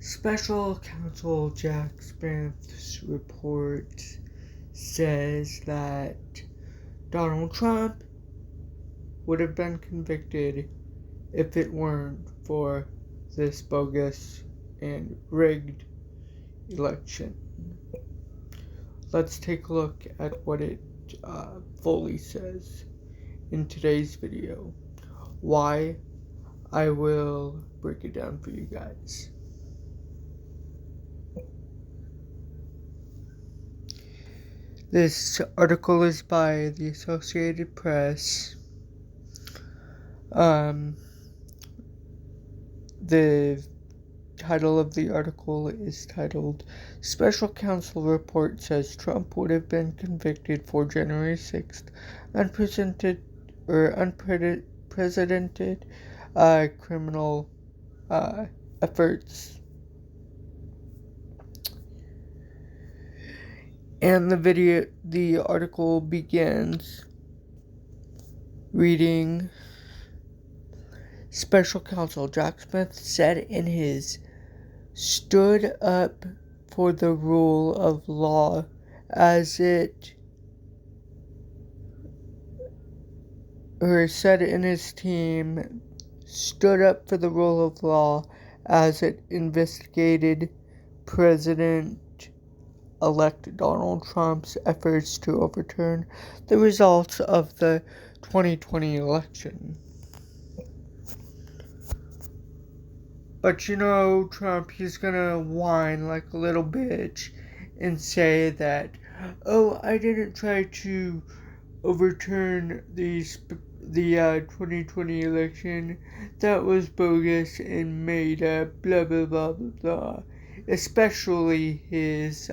Special Counsel Jack Smth's report says that Donald Trump would have been convicted if it weren't for this bogus and rigged election. Let's take a look at what it fully says in today's video. Why? I will break it down for you guys. This article is by the Associated Press. The title of the article is titled, Special Counsel Report Says Trump Would Have Been Convicted for January 6th Unprecedented Criminal Efforts. And the article begins reading, Special Counsel Jack Smth said in his stood up for the rule of law as it, or said in his team, stood up for the rule of law as it investigated President-elect Donald Trump's efforts to overturn the results of the 2020 election. But Trump, he's gonna whine like a little bitch and say that, oh, I didn't try to overturn the 2020 election. That was bogus and made up, blah, blah, blah, blah, blah. Especially his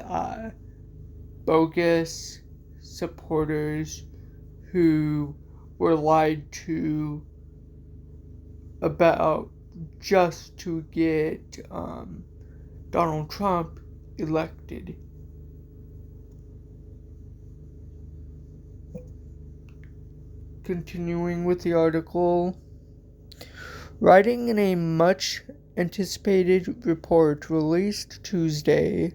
bogus supporters who were lied to about just to get Donald Trump elected. Continuing with the article, writing in a much anticipated report released Tuesday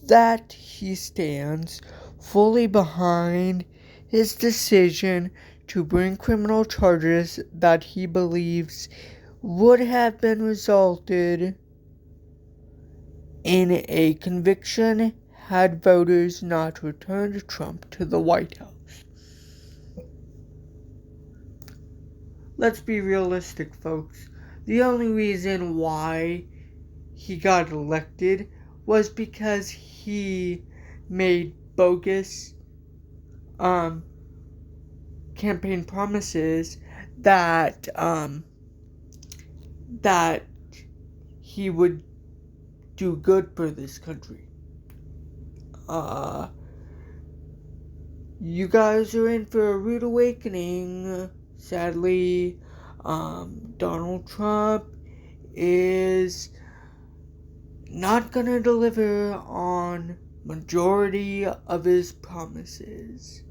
that he stands fully behind his decision to bring criminal charges that he believes would have been resulted in a conviction had voters not returned Trump to the White House. Let's be realistic, folks. The only reason why he got elected was because he made bogus campaign promises that he would do good for this country. You guys are in for a rude awakening. Sadly, Donald Trump is not gonna deliver on majority of his promises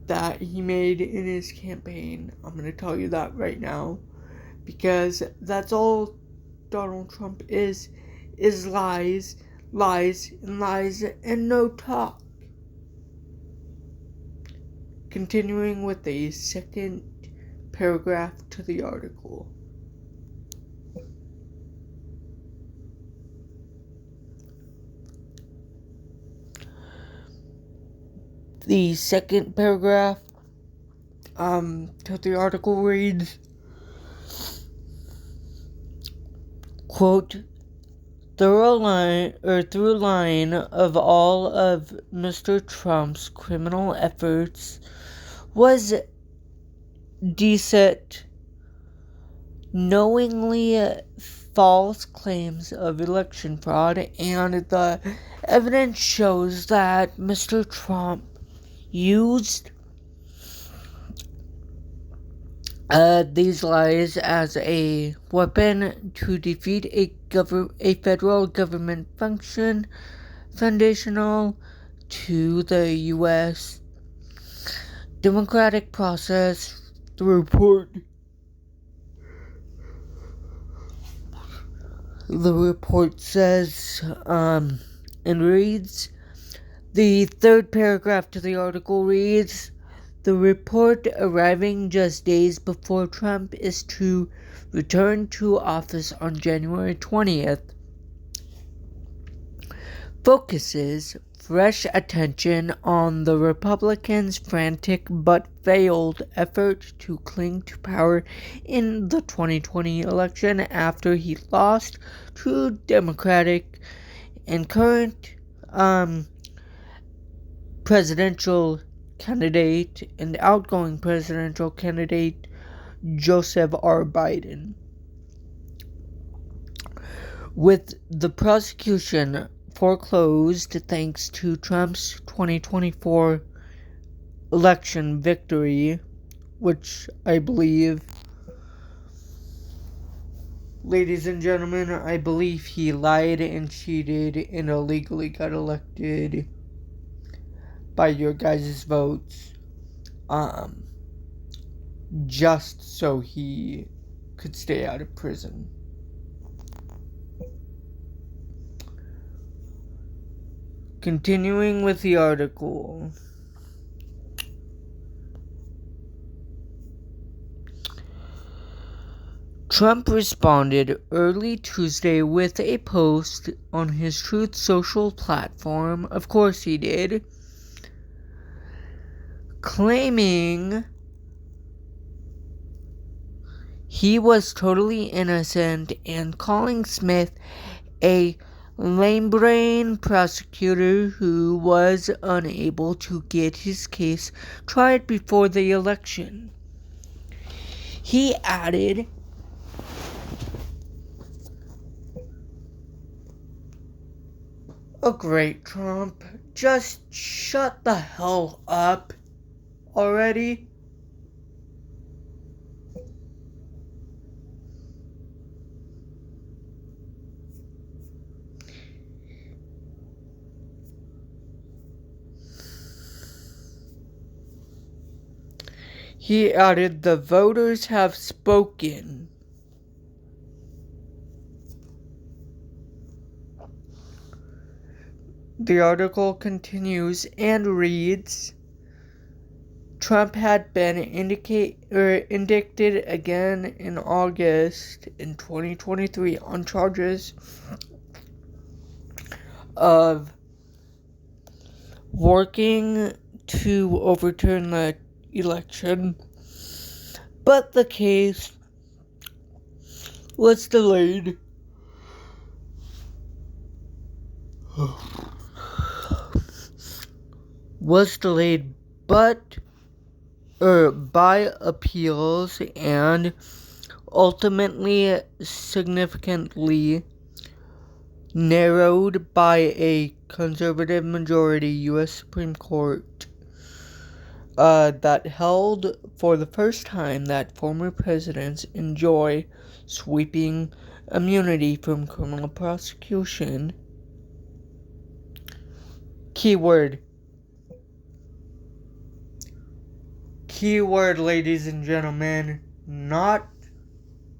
that he made in his campaign. I'm gonna tell you that right now, because that's all Donald Trump is lies, and no talk. Continuing with the second paragraph to the article. The second paragraph to the article reads, quote, through line of all of Mr. Trump's criminal efforts was deceit, knowingly false claims of election fraud, and the evidence shows that Mr. Trump used these lies as a weapon to defeat a federal government function foundational to the U.S. democratic process. The report The report says, and reads, the third paragraph to the article reads, the report arriving just days before Trump is to return to office on January 20th focuses fresh attention on the Republicans' frantic but failed effort to cling to power in the 2020 election after he lost to Democratic and current presidential candidate and outgoing presidential candidate Joseph R. Biden. With the prosecution foreclosed thanks to Trump's 2024 election victory, which I believe, ladies and gentlemen, I believe he lied and cheated and illegally got elected by your guys' votes, just so he could stay out of prison. Continuing with the article. Trump responded early Tuesday with a post on his Truth Social platform, of course he did, claiming he was totally innocent and calling Smith a lame-brain prosecutor who was unable to get his case tried before the election. He added, "Oh great, Trump, just shut the hell up already." He added, "The voters have spoken." The article continues and reads, Trump had been indicted again in August in 2023 on charges of working to overturn the election, but the case was delayed by appeals and ultimately significantly narrowed by a conservative majority U.S. Supreme Court that held for the first time that former presidents enjoy sweeping immunity from criminal prosecution. Keyword, ladies and gentlemen, not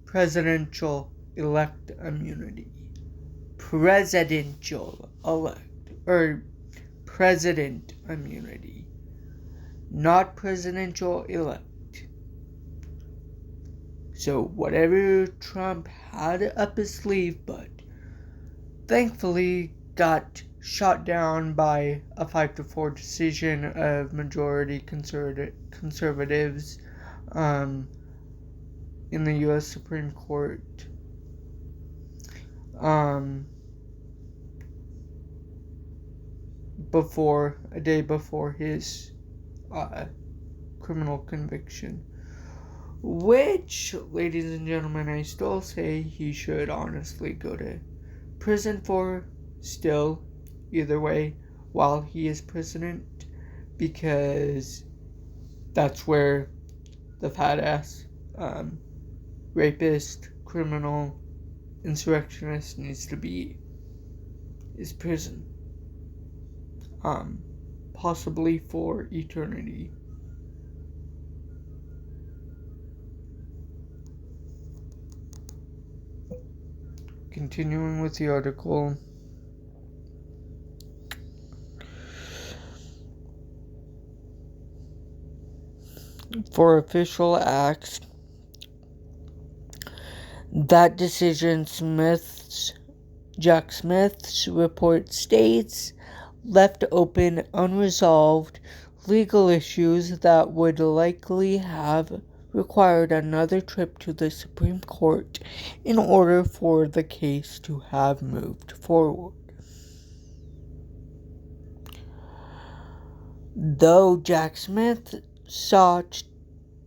presidential elect immunity. Presidential elect, or president immunity. Not presidential elect. So whatever Trump had up his sleeve, but thankfully got shot down by a 5-4 decision of majority conservatives in the U.S. Supreme Court. A day before his criminal conviction, which, ladies and gentlemen, I still say he should honestly go to prison for still, either way, while he is president, because that's where the fat ass rapist, criminal, insurrectionist needs to be, is prison. Possibly for eternity. continuing with the article. For official acts, that decision, Jack Smith's report states, left open unresolved legal issues that would likely have required another trip to the Supreme Court in order for the case to have moved forward. Though Jack Smith sought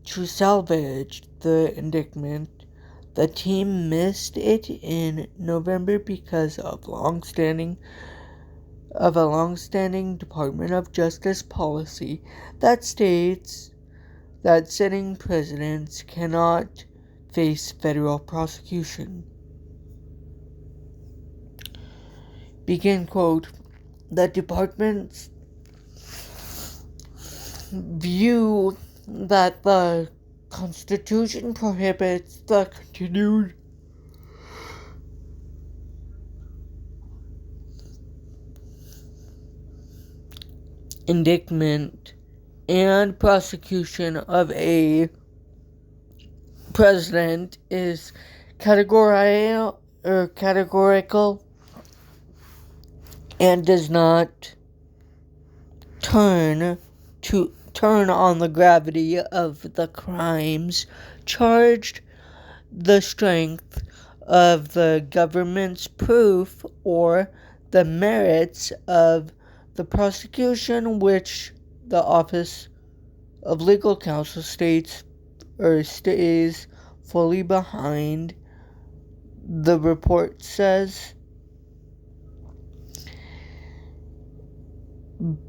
to salvage the indictment, the team missed it in November because of a long-standing Department of Justice policy that states that sitting presidents cannot face federal prosecution. Begin quote. The department's view that the Constitution prohibits the continued indictment and prosecution of a president is categorical and does not turn on the gravity of the crimes charged, the strength of the government's proof, or the merits of the prosecution, which the Office of Legal Counsel stays fully behind, the report says.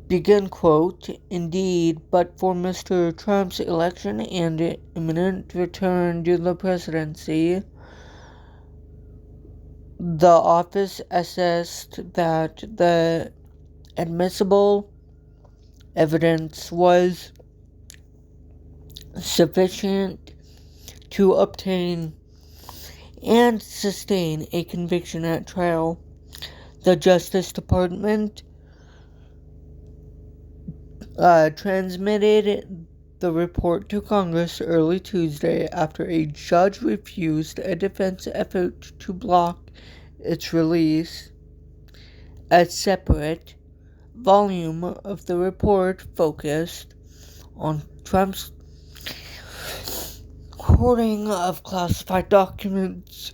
Begin quote. Indeed, but for Mr. Trump's election and imminent return to the presidency, the office assessed that the admissible evidence was sufficient to obtain and sustain a conviction at trial. The Justice Department transmitted the report to Congress early Tuesday after a judge refused a defense effort to block its release. A separate volume of the report focused on Trump's hoarding of classified documents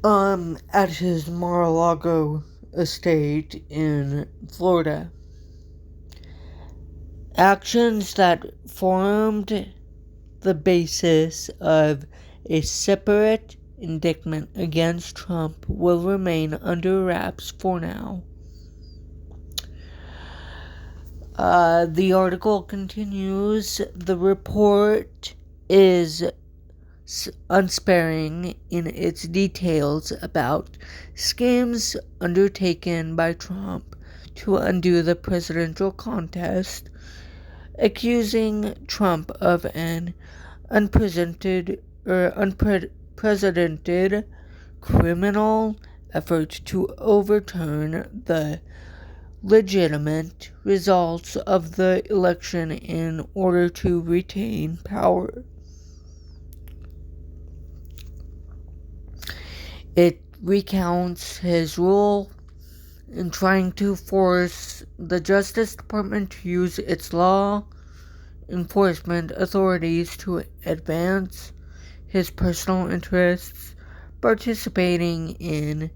at his Mar-a-Lago estate in Florida. Actions that formed the basis of a separate indictment against Trump will remain under wraps for now. The article continues. The report is unsparing in its details about schemes undertaken by Trump to undo the presidential contest, accusing Trump of an unprecedented criminal effort to overturn the legitimate results of the election in order to retain power. It recounts his role in trying to force the Justice Department to use its law enforcement authorities to advance his personal interests, participating in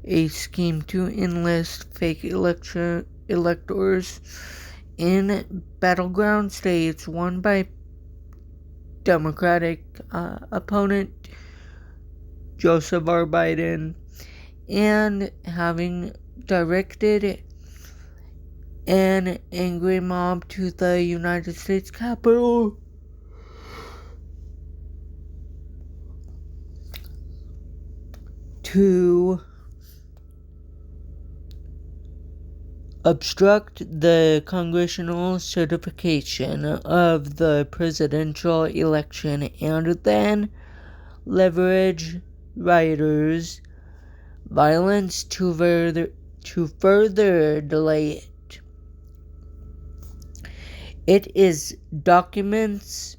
a scheme to enlist fake electors in battleground states won by Democratic opponent Joseph R. Biden, and having directed an angry mob to the United States Capitol to obstruct the congressional certification of the presidential election and then leverage rioters' violence to further delay it. It documents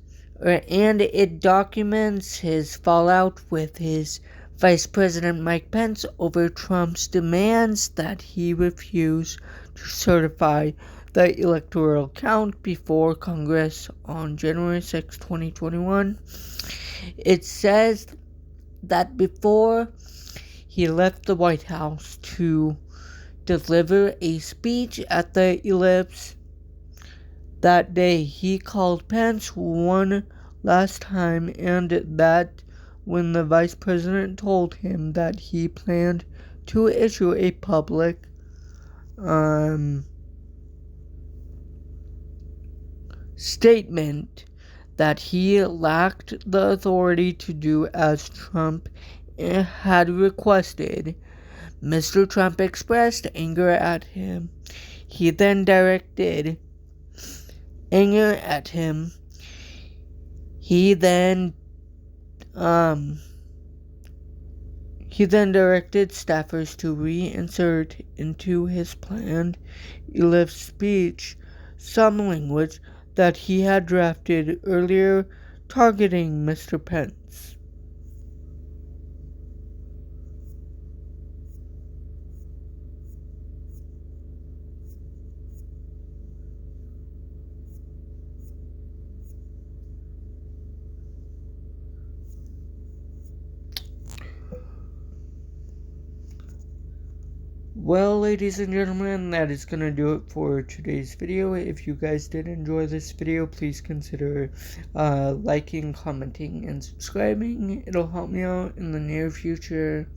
his fallout with his Vice President Mike Pence over Trump's demands that he refuse to certify the electoral count before Congress on January 6, 2021. It says that before he left the White House to deliver a speech at the Ellipse that day, he called Pence one last time, and that when the vice president told him that he planned to issue a public statement, that he lacked the authority to do as Trump had requested. Mr. Trump expressed anger at him. He then directed staffers to reinsert into his planned ellipse speech some language that he had drafted earlier targeting Mr. Pence. Well, ladies and gentlemen, that is going to do it for today's video. If you guys did enjoy this video, please consider liking, commenting, and subscribing. It'll help me out in the near future.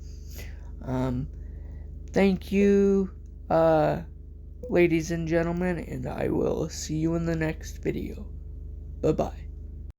Thank you, ladies and gentlemen, and I will see you in the next video. Bye-bye.